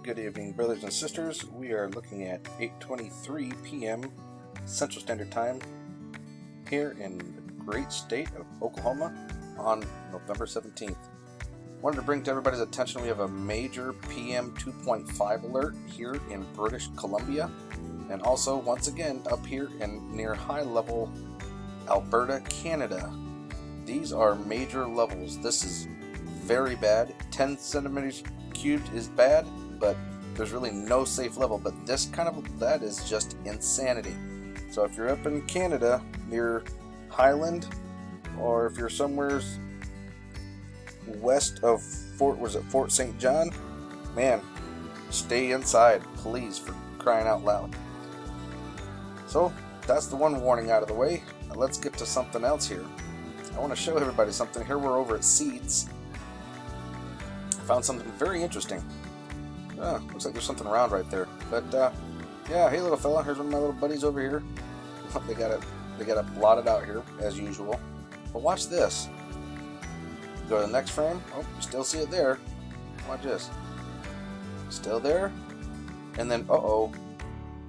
Good evening, brothers and sisters. We are looking at 8:23 p.m. Central Standard Time here in the great state of Oklahoma on November 17th. Wanted to bring to everybody's attention we have a major PM 2.5 alert here in British Columbia, and also once again up here in near high level Alberta, Canada. These are major levels. This is very bad. 10 centimeters cubed is bad, but there's really no safe level. But this kind of, that is just insanity. So if you're up in Canada near Highland, or if you're somewhere west of Fort St. John, man, stay inside, please, for crying out loud. So that's the one warning out of the way. Now let's get to something else here. I want to show everybody something. Here we're over at Seeds. Found something very interesting. Looks like there's something around right there. But yeah, hey little fella, here's one of my little buddies over here. They got it blotted out here as usual. But watch this. Go to the next frame. Oh, you still see it there. Watch this. Still there. And then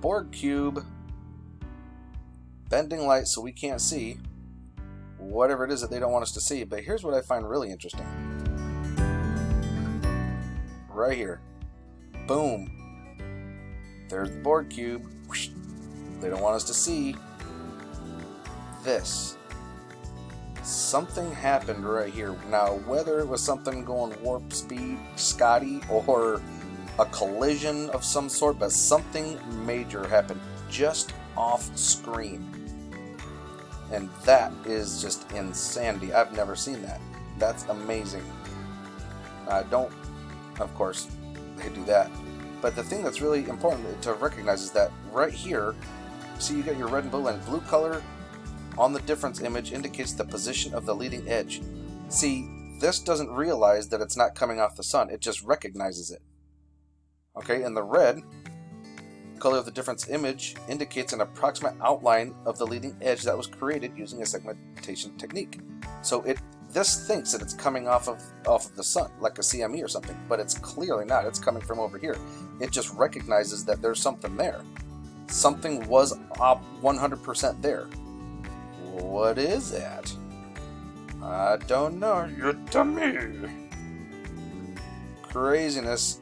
board cube. Bending light so we can't see whatever it is that they don't want us to see. But here's what I find really interesting. Right here. Boom. There's the board cube. They don't want us to see this. Something happened right here. Now, whether it was something going warp speed, Scotty, or a collision of some sort, but something major happened just off screen. And that is just insanity. I've never seen that. That's amazing. Of course, they do that. But the thing that's really important to recognize is that right here, see you got your red and blue, and blue color on the difference image indicates the position of the leading edge. See, this doesn't realize that it's not coming off the sun. It just recognizes it. Okay, and the red color of the difference image indicates an approximate outline of the leading edge that was created using a segmentation technique. So this thinks that it's coming off of the sun, like a CME or something, but it's clearly not. It's coming from over here. It just recognizes that there's something there. Something was 100% there. What is that? I don't know. You tell me. Craziness.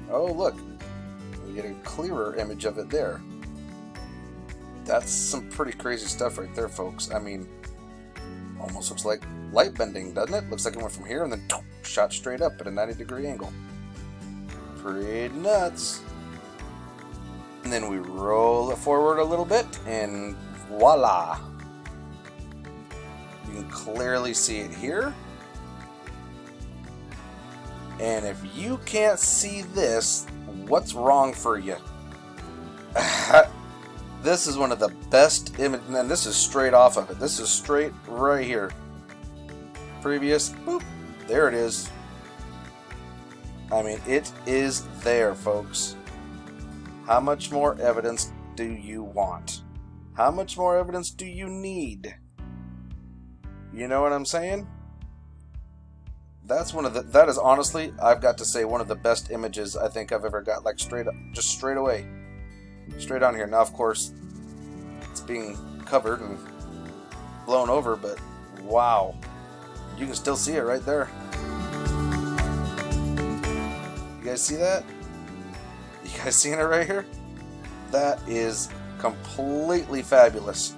Oh, look. We get a clearer image of it there. That's some pretty crazy stuff right there, folks. I mean, almost looks like light bending, doesn't it? Looks like it went from here and then shot straight up at a 90-degree angle. Pretty nuts. And then we roll it forward a little bit, and voila. You can clearly see it here. And if you can't see this, what's wrong for you? This is one of the best images, and this is straight off of it. This is straight right here. Previous, boop, there it is. I mean, it is there, folks. How much more evidence do you want? How much more evidence do you need? You know what I'm saying? That is honestly, I've got to say, one of the best images I think I've ever got, like straight up, just straight away. Straight on here. Now, of course, it's being covered and blown over, but wow. You can still see it right there. You guys see that? You guys seeing it right here? That is completely fabulous.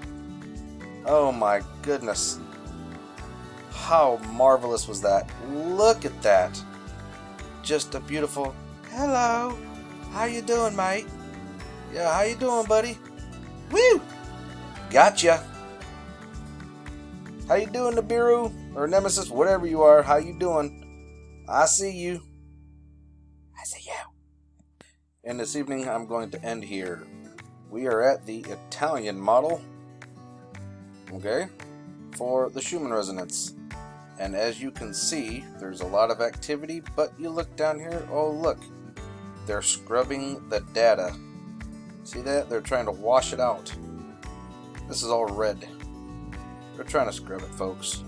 Oh my goodness. How marvelous was that? Look at that. Just a beautiful, hello. How you doing, mate? Yeah, how you doing, buddy? Woo! Gotcha. How you doing, Nibiru? Or Nemesis, whatever you are. How you doing? I see you. I see you. And this evening, I'm going to end here. We are at the Italian model, okay, for the Schumann resonance. And as you can see, there's a lot of activity, but you look down here, oh look, they're scrubbing the data. See that? They're trying to wash it out. This is all red. They're trying to scrub it, folks.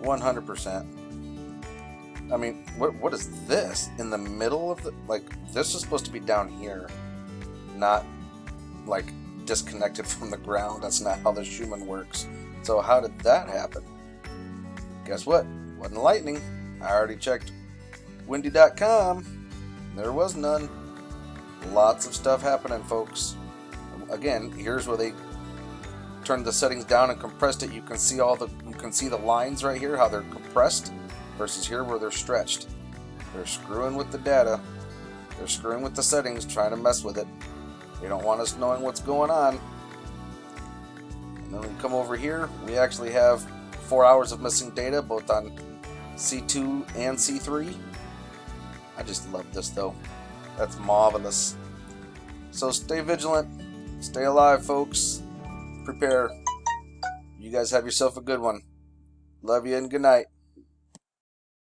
100%. I mean, what is this? In the middle of the... Like, this is supposed to be down here. Not, like, disconnected from the ground. That's not how the Schumann works. So how did that happen? Guess what? Wasn't lightning. I already checked windy.com. There was none. Lots of stuff happening, folks. Again, here's where they turned the settings down and compressed it. You can see the lines right here, how they're compressed, versus here where they're stretched. They're screwing with the data. They're screwing with the settings, trying to mess with it. They don't want us knowing what's going on. And then we come over here. We actually have 4 hours of missing data, both on C2 and C3. I just love this, though. That's marvelous. So stay vigilant. Stay alive, folks. Prepare. You guys have yourself a good one. Love you and good night.